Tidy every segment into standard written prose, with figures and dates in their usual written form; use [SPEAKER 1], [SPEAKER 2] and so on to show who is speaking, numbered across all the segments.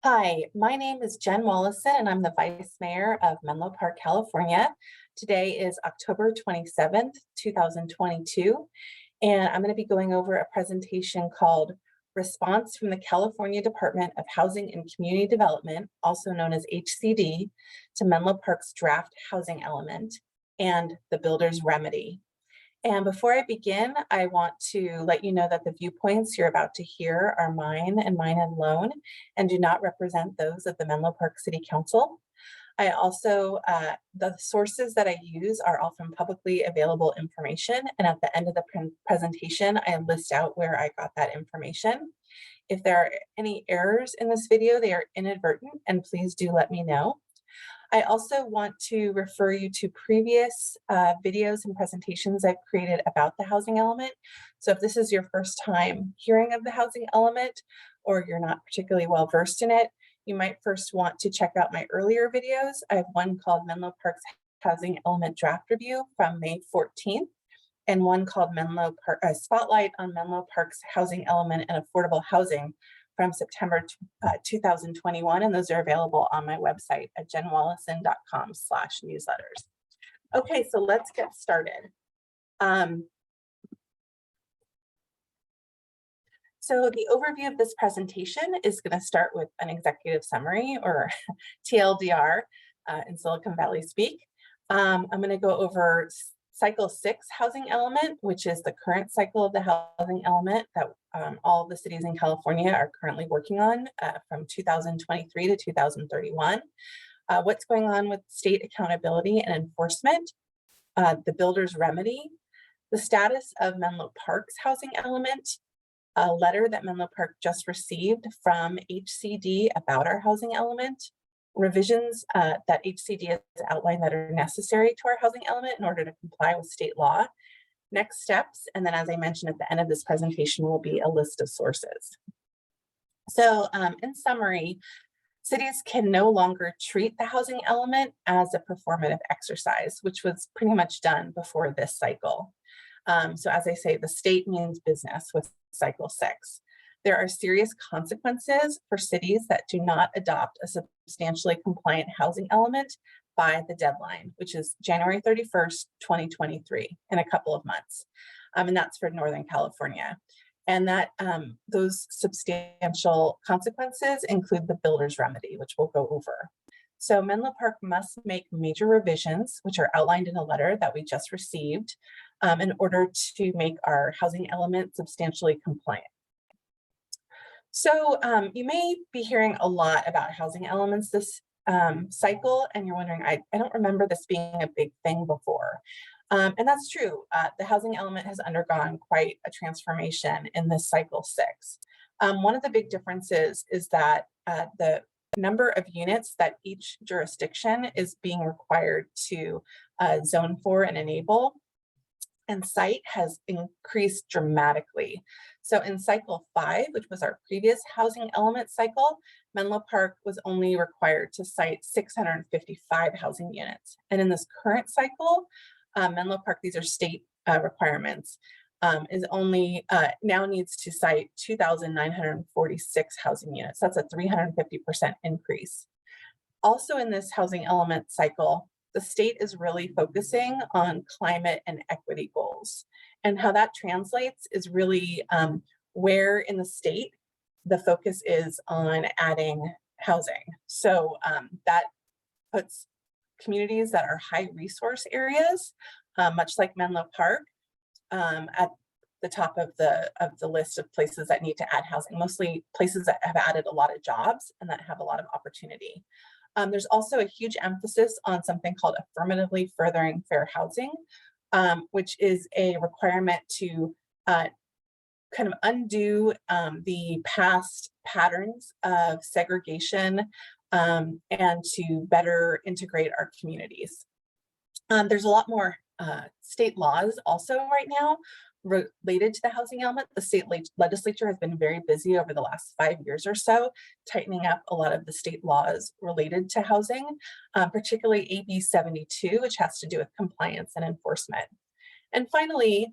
[SPEAKER 1] Hi, my name is Jen Wallison, and I'm the Vice Mayor of Menlo Park, California. Today is October 27th, 2022, and I'm going to be going over a presentation called Response from the California Department of Housing and Community Development, also known as HCD, to Menlo Park's draft housing element and the builder's remedy. And before I begin, I want to let you know that the viewpoints you're about to hear are mine and mine alone and do not represent those of the Menlo Park City Council. I also, the sources that I use are all from publicly available information. And at the end of the presentation, I list out where I got that information. If there are any errors in this video, they are inadvertent, and please do let me know. I also want to refer you to previous videos and presentations I've created about the housing element. So if this is your first time hearing of the housing element, or you're not particularly well versed in it, you might first want to check out my earlier videos. I have one called Menlo Park's Housing Element Draft Review from May 14th, and one called Menlo Park Spotlight on Menlo Park's Housing Element and Affordable Housing from September 2021, and those are available on my website at jenwallison.com/newsletters. Okay, so let's get started. So the overview of this presentation is going to start with an executive summary, or TLDR in Silicon Valley speak. I'm going to go over Cycle 6 housing element, which is the current cycle of the housing element that all the cities in California are currently working on from 2023 to 2031. What's going on with state accountability and enforcement, the builder's remedy, the status of Menlo Park's housing element, a letter that Menlo Park just received from HCD about our housing element, revisions that HCD has outlined that are necessary to our housing element in order to comply with state law, next steps, and then as I mentioned at the end of this presentation will be a list of sources. So in summary, cities can no longer treat the housing element as a performative exercise, which was pretty much done before this cycle. So as I say, the state means business with Cycle 6. There are serious consequences for cities that do not adopt a substantially compliant housing element by the deadline, which is January 31st, 2023, in a couple of months. And that's for Northern California. And that those substantial consequences include the builder's remedy, which we'll go over. So Menlo Park must make major revisions, which are outlined in a letter that we just received, in order to make our housing element substantially compliant. So you may be hearing a lot about housing elements this cycle, and you're wondering, I don't remember this being a big thing before. And that's true. The housing element has undergone quite a transformation in this Cycle 6. One of the big differences is that the number of units that each jurisdiction is being required to zone for and enable and site has increased dramatically. So in Cycle 5, which was our previous housing element cycle, Menlo Park was only required to site 655 housing units. And in this current cycle, Menlo Park, these are state requirements, is only now needs to cite 2,946 housing units. That's a 350% increase. Also in this housing element cycle, the state is really focusing on climate and equity goals. And how that translates is really where in the state the focus is on adding housing. So that puts communities that are high resource areas, much like Menlo Park, at the top of the list of places that need to add housing, mostly places that have added a lot of jobs and that have a lot of opportunity. There's also a huge emphasis on something called affirmatively furthering fair housing, which is a requirement to kind of undo the past patterns of segregation and to better integrate our communities. There's a lot more state laws also right now related to the housing element. The state legislature has been very busy over the last 5 years or so, tightening up a lot of the state laws related to housing, particularly AB 72, which has to do with compliance and enforcement. And finally,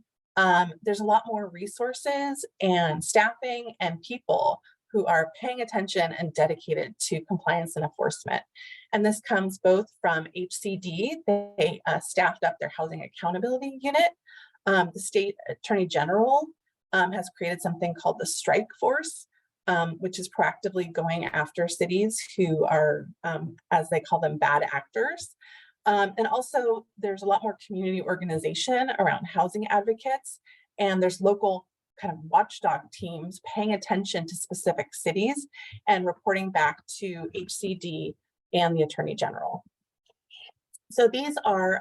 [SPEAKER 1] there's a lot more resources and staffing and people who are paying attention and dedicated to compliance and enforcement. And this comes both from HCD. They staffed up their housing accountability unit. The state attorney general has created something called the strike force, which is proactively going after cities who are, as they call them, bad actors. And also there's a lot more community organization around housing advocates, and there's local kind of watchdog teams paying attention to specific cities and reporting back to HCD and the Attorney General. So these are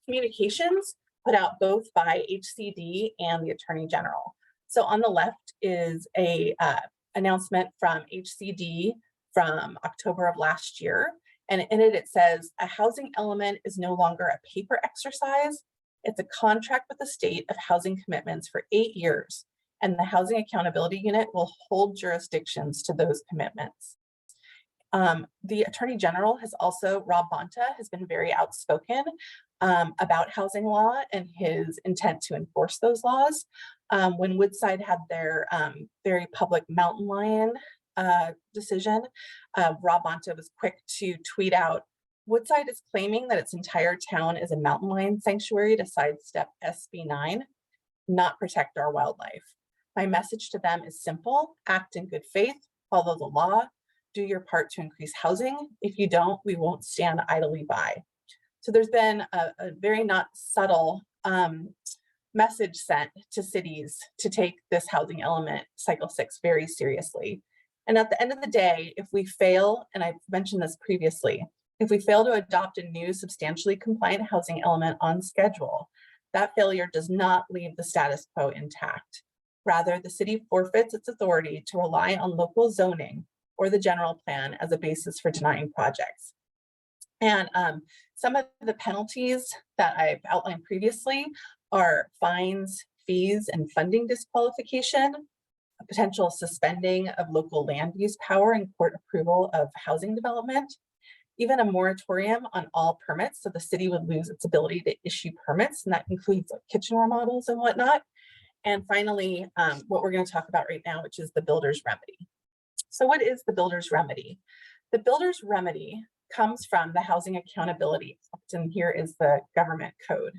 [SPEAKER 1] communications put out both by HCD and the Attorney General. So on the left is a announcement from HCD from October of last year. And in it says, a housing element is no longer a paper exercise. It's a contract with the state of housing commitments for 8 years, and the Housing Accountability Unit will hold jurisdictions to those commitments. The Attorney General has also, Rob Bonta, has been very outspoken about housing law and his intent to enforce those laws. When Woodside had their very public mountain lion decision, Rob Bonta was quick to tweet out, Woodside is claiming that its entire town is a mountain lion sanctuary to sidestep SB 9, not protect our wildlife. My message to them is simple: act in good faith, follow the law, do your part to increase housing. If you don't, we won't stand idly by. So there's been a very not subtle message sent to cities to take this housing element, Cycle 6, very seriously. And at the end of the day, if we fail, and I've mentioned this previously, if we fail to adopt a new substantially compliant housing element on schedule, that failure does not leave the status quo intact. Rather, the city forfeits its authority to rely on local zoning or the general plan as a basis for denying projects. And some of the penalties that I've outlined previously are fines, fees, and funding disqualification, a potential suspending of local land use power and court approval of housing development, even a moratorium on all permits, so the city would lose its ability to issue permits, and that includes like kitchen remodels and whatnot. And finally, what we're going to talk about right now, which is the builder's remedy. So what is the builder's remedy? The builder's remedy comes from the Housing Accountability Act, and here is the government code.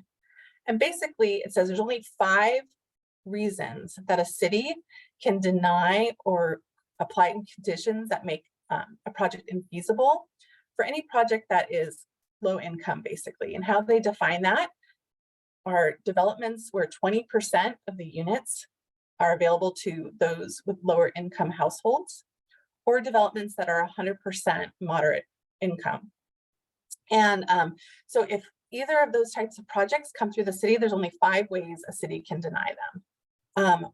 [SPEAKER 1] And basically it says there's only 5 reasons that a city can deny or apply conditions that make a project infeasible for any project that is low income, basically. And how they define that are developments where 20% of the units are available to those with lower income households, or developments that are 100% moderate income. And so if either of those types of projects come through the city, there's only 5 ways a city can deny them.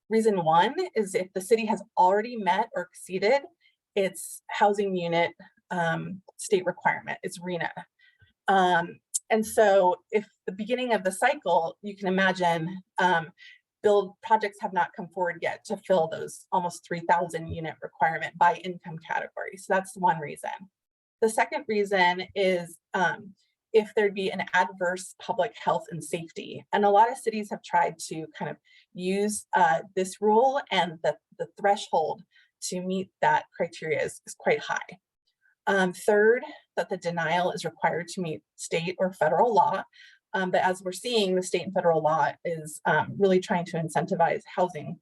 [SPEAKER 1] Reason 1 is if the city has already met or exceeded its housing unit state requirement, its RENA. And so if the beginning of the cycle, you can imagine build projects have not come forward yet to fill those almost 3,000 unit requirement by income category. So that's one reason. The second reason is if there'd be an adverse public health and safety. And a lot of cities have tried to kind of use this rule, and the threshold to meet that criteria is quite high. Third, that the denial is required to meet state or federal law. But as we're seeing, the state and federal law is really trying to incentivize housing.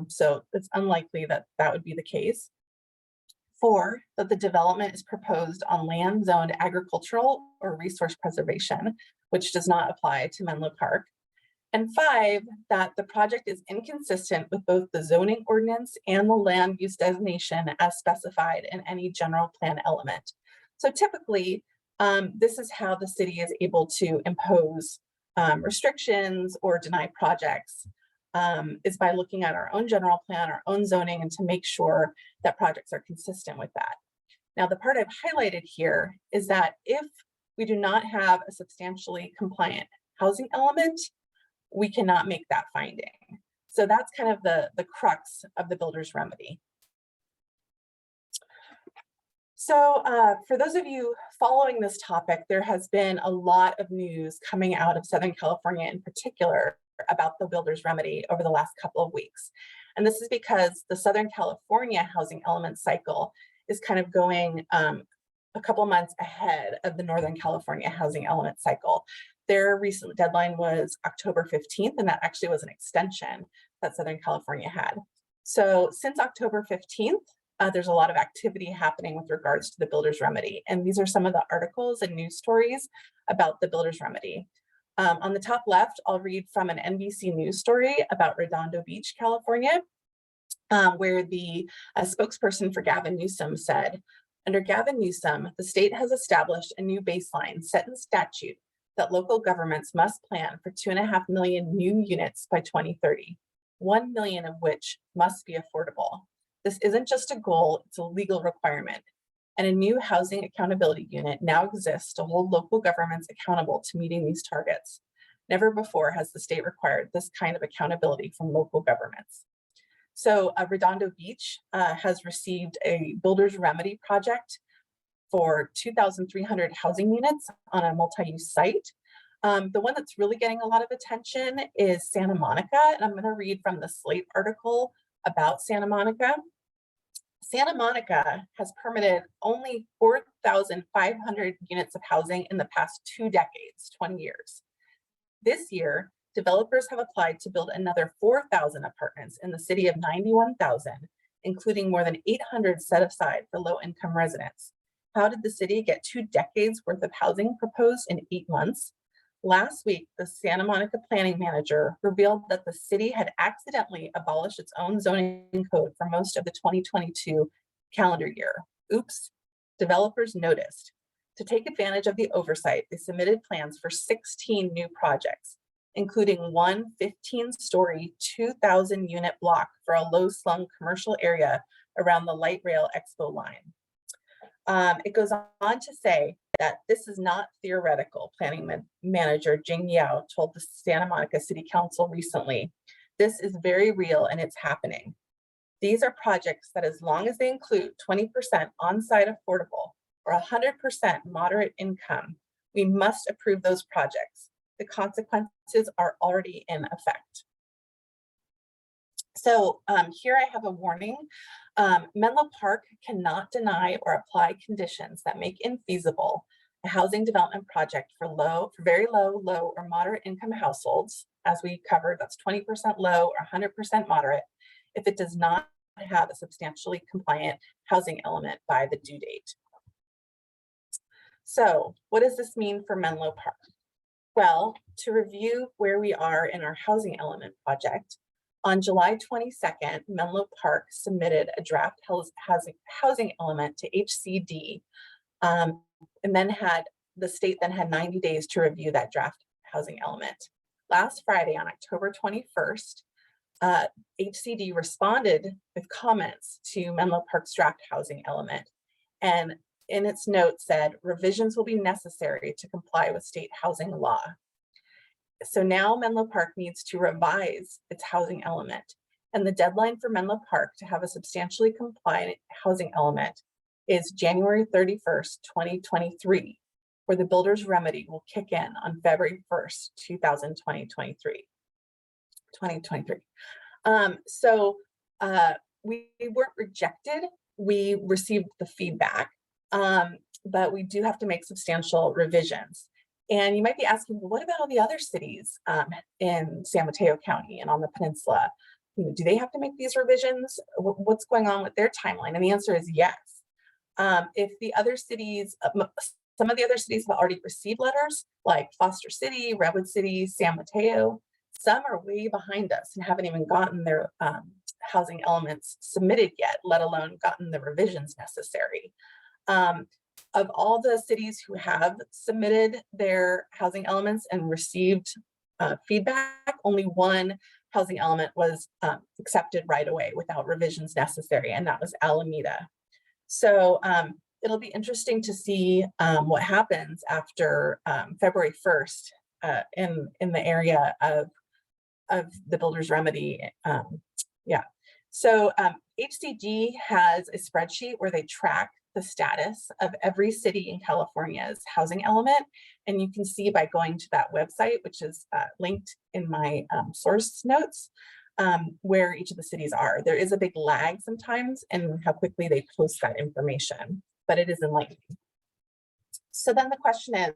[SPEAKER 1] So it's unlikely that that would be the case. 4, that the development is proposed on land zoned agricultural or resource preservation, which does not apply to Menlo Park. And 5, that the project is inconsistent with both the zoning ordinance and the land use designation as specified in any general plan element. So typically, this is how the city is able to impose restrictions or deny projects, is by looking at our own general plan, our own zoning, and to make sure that projects are consistent with that. Now, the part I've highlighted here is that if we do not have a substantially compliant housing element, we cannot make that finding. So that's kind of the crux of the builder's remedy. So for those of you following this topic, there has been a lot of news coming out of Southern California in particular about the builder's remedy over the last couple of weeks. And this is because the Southern California housing element cycle is kind of going a couple months ahead of the Northern California housing element cycle. Their recent deadline was October 15th, and that actually was an extension that Southern California had. So since October 15th, there's a lot of activity happening with regards to the builder's remedy. And these are some of the articles and news stories about the builder's remedy. On the top left, I'll read from an NBC News story about Redondo Beach, California, where the spokesperson for Gavin Newsom said, under Gavin Newsom, the state has established a new baseline set in statute that local governments must plan for 2.5 million new units by 2030, 1 million of which must be affordable. This isn't just a goal, it's a legal requirement. And a new housing accountability unit now exists to hold local governments accountable to meeting these targets. Never before has the state required this kind of accountability from local governments. So Redondo Beach has received a builder's remedy project for 2,300 housing units on a multi-use site. The one that's really getting a lot of attention is Santa Monica, and I'm going to read from the Slate article about Santa Monica. Santa Monica has permitted only 4,500 units of housing in the past 2 decades, 20 years. This year, developers have applied to build another 4,000 apartments in the city of 91,000, including more than 800 set aside for low-income residents. How did the city get 2 decades worth of housing proposed in 8 months? Last week, the Santa Monica planning manager revealed that the city had accidentally abolished its own zoning code for most of the 2022 calendar year. Oops, developers noticed. To take advantage of the oversight, they submitted plans for 16 new projects, including one 15-story, 2,000 unit block for a low-slung commercial area around the light rail expo line. It goes on to say that this is not theoretical, planning manager Jing Yao told the Santa Monica City Council recently. This is very real and it's happening. These are projects that, as long as they include 20% on-site affordable or 100% moderate income, we must approve those projects. The consequences are already in effect. So here I have a warning. Menlo Park cannot deny or apply conditions that make infeasible a housing development project for very low, or moderate income households, as we covered, that's 20% low or 100% moderate, if it does not have a substantially compliant housing element by the due date. So what does this mean for Menlo Park? Well, to review where we are in our housing element project, on July 22nd, Menlo Park submitted a draft housing element to HCD, and then the state had 90 days to review that draft housing element. Last Friday, on October 21st, HCD responded with comments to Menlo Park's draft housing element, and in its note said, revisions will be necessary to comply with state housing law. So now Menlo Park needs to revise its housing element, and the deadline for Menlo Park to have a substantially compliant housing element is January 31st, 2023, where the builder's remedy will kick in on February 1st, 2023. We weren't rejected, we received the feedback, but we do have to make substantial revisions. And you might be asking, well, what about all the other cities in San Mateo County and on the peninsula? Do they have to make these revisions? What's going on with their timeline? And the answer is yes. If the other cities, some of the other cities have already received letters, like Foster City, Redwood City, San Mateo. Some are way behind us and haven't even gotten their housing elements submitted yet, let alone gotten the revisions necessary. Of all the cities who have submitted their housing elements and received feedback, only one housing element was accepted right away without revisions necessary, and that was Alameda. So it'll be interesting to see what happens after February 1st in the area of the builder's remedy. So HCD has a spreadsheet where they track the status of every city in California's housing element. And you can see by going to that website, which is linked in my source notes, where each of the cities are. There is a big lag sometimes in how quickly they post that information, but it is enlightening. So then the question is,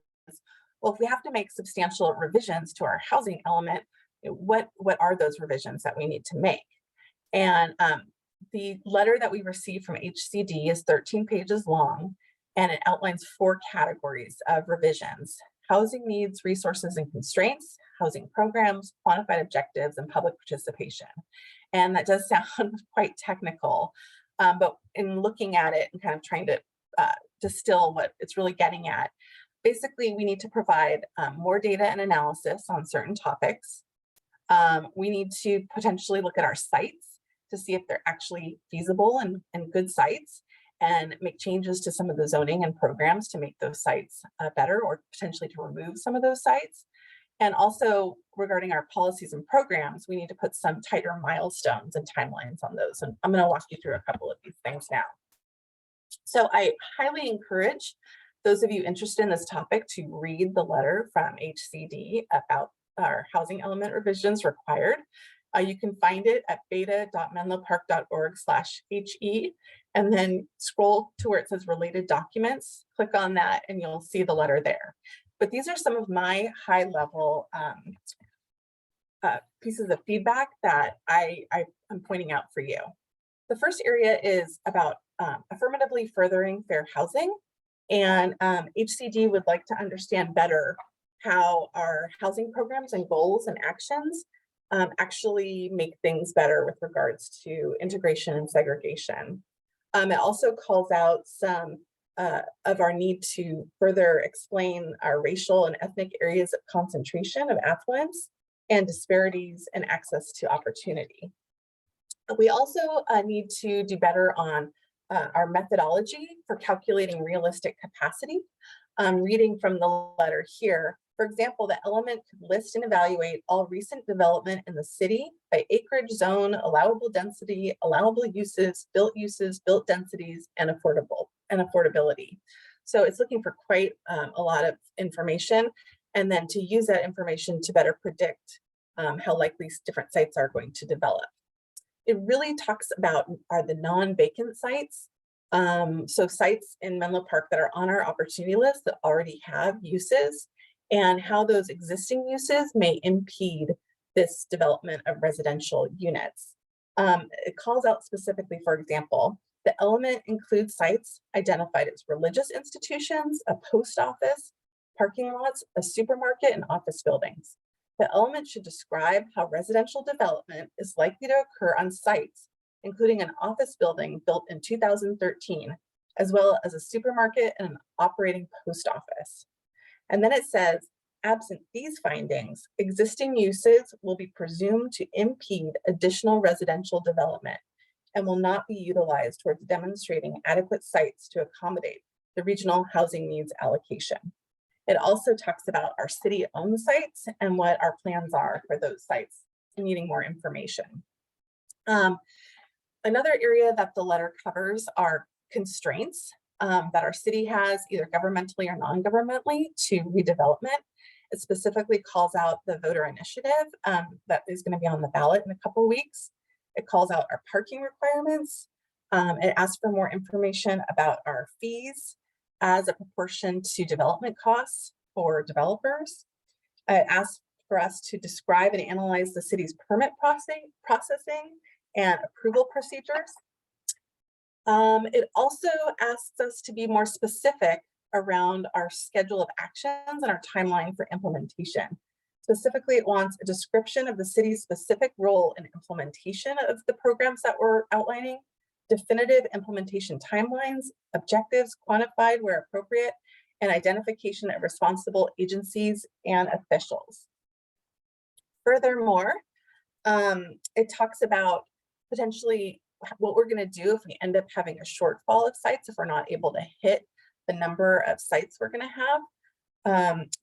[SPEAKER 1] well, if we have to make substantial revisions to our housing element, what are those revisions that we need to make? And the letter that we received from HCD is 13 pages long, and it outlines 4 categories of revisions: housing needs, resources and constraints, housing programs, quantified objectives, and public participation. And that does sound quite technical, but in looking at it and kind of trying to distill what it's really getting at, basically we need to provide more data and analysis on certain topics. We need to potentially look at our sites to see if they're actually feasible and good sites, and make changes to some of the zoning and programs to make those sites better, or potentially to remove some of those sites. And also regarding our policies and programs, we need to put some tighter milestones and timelines on those. And I'm going to walk you through a couple of these things now. So I highly encourage those of you interested in this topic to read the letter from HCD about our housing element revisions required. You can find it at beta.menlopark.org/HE, and then scroll to where it says related documents, click on that, and you'll see the letter there. But these are some of my high level pieces of feedback that I'm pointing out for you. The first area is about affirmatively furthering fair housing. And HCD would like to understand better how our housing programs and goals and actions actually make things better with regards to integration and segregation. It also calls out some of our need to further explain our racial and ethnic areas of concentration of affluence and disparities in access to opportunity. We also need to do better on our methodology for calculating realistic capacity. Reading from the letter here, for example, the element could list and evaluate all recent development in the city by acreage, zone, allowable density, allowable uses, built densities, and affordability. So it's looking for quite a lot of information, and then to use that information to better predict how likely different sites are going to develop. It really talks about the non-vacant sites. So sites in Menlo Park that are on our opportunity list that already have uses, and how those existing uses may impede this development of residential units. It calls out specifically, for example, the element includes sites identified as religious institutions, a post office, parking lots, a supermarket, and office buildings. The element should describe how residential development is likely to occur on sites, including an office building built in 2013, as well as a supermarket and an operating post office. And then it says, absent these findings, existing uses will be presumed to impede additional residential development and will not be utilized towards demonstrating adequate sites to accommodate the regional housing needs allocation. It also talks about our city-owned sites and what our plans are for those sites, needing more information. Another area that the letter covers are constraints that our city has, either governmentally or non-governmentally, to redevelopment. It specifically calls out the voter initiative that is going to be on the ballot in a couple of weeks. It calls out our parking requirements. It asks for more information about our fees as a proportion to development costs for developers. It asks for us to describe and analyze the city's permit processing and approval procedures. It also asks us to be more specific around our schedule of actions and our timeline for implementation. Specifically, it wants a description of the city's specific role in implementation of the programs that we're outlining, definitive implementation timelines, objectives quantified where appropriate, and identification of responsible agencies and officials. Furthermore, it talks about potentially what we're going to do if we end up having a shortfall of sites, if we're not able to hit the number of sites we're going to have.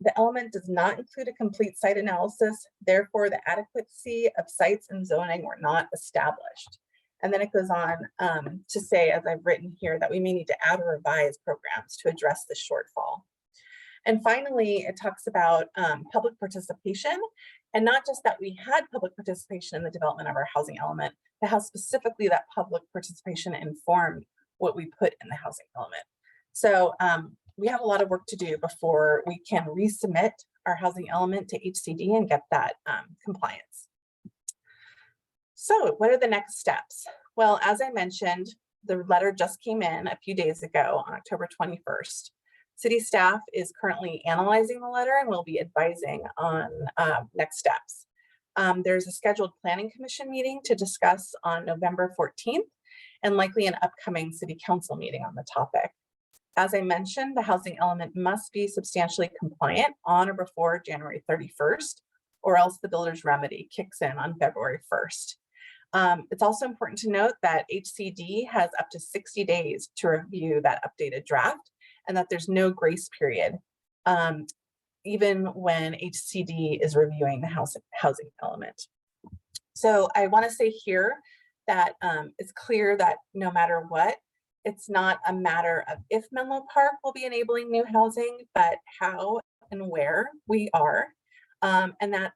[SPEAKER 1] The element does not include a complete site analysis, therefore the adequacy of sites and zoning were not established. And then it goes on to say, as I've written here, that we may need to add or revise programs to address the shortfall. And finally, it talks about public participation And not just that we had public participation in the development of our housing element, but how specifically that public participation informed what we put in the housing element. So we have a lot of work to do before we can resubmit our housing element to HCD and get that compliance. So what are the next steps? Well, as I mentioned, the letter just came in a few days ago on October 21st. City staff is currently analyzing the letter and will be advising on next steps. There's a scheduled planning commission meeting to discuss on November 14th and likely an upcoming city council meeting on the topic. As I mentioned, the housing element must be substantially compliant on or before January 31st, or else the builder's remedy kicks in on February 1st. It's also important to note that HCD has up to 60 days to review that updated draft, and that there's no grace period, even when HCD is reviewing the housing element. So I want to say here that it's clear that no matter what, it's not a matter of if Menlo Park will be enabling new housing, but how and where we are. And that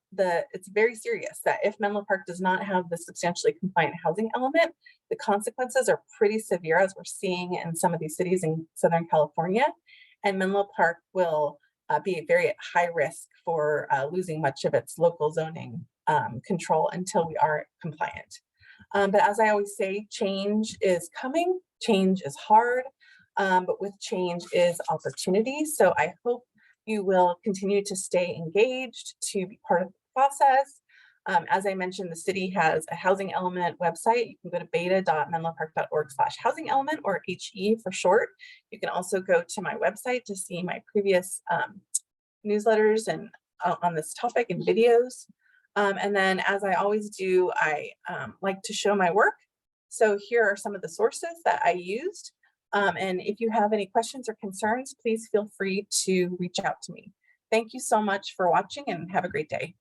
[SPEAKER 1] it's very serious that if Menlo Park does not have the substantially compliant housing element, the consequences are pretty severe, as we're seeing in some of these cities in Southern California. And Menlo Park will be very at high risk for losing much of its local zoning control until we are compliant. But as I always say, change is coming, change is hard, but with change is opportunity. So I hope you will continue to stay engaged, to be part of the process. As I mentioned, the city has a housing element website. You can go to beta.menlopark.org/housing element, or HE for short. You can also go to my website to see my previous newsletters and on this topic and videos. And then, as I always do, I like to show my work. So here are some of the sources that I used. And if you have any questions or concerns, please feel free to reach out to me. Thank you so much for watching and have a great day.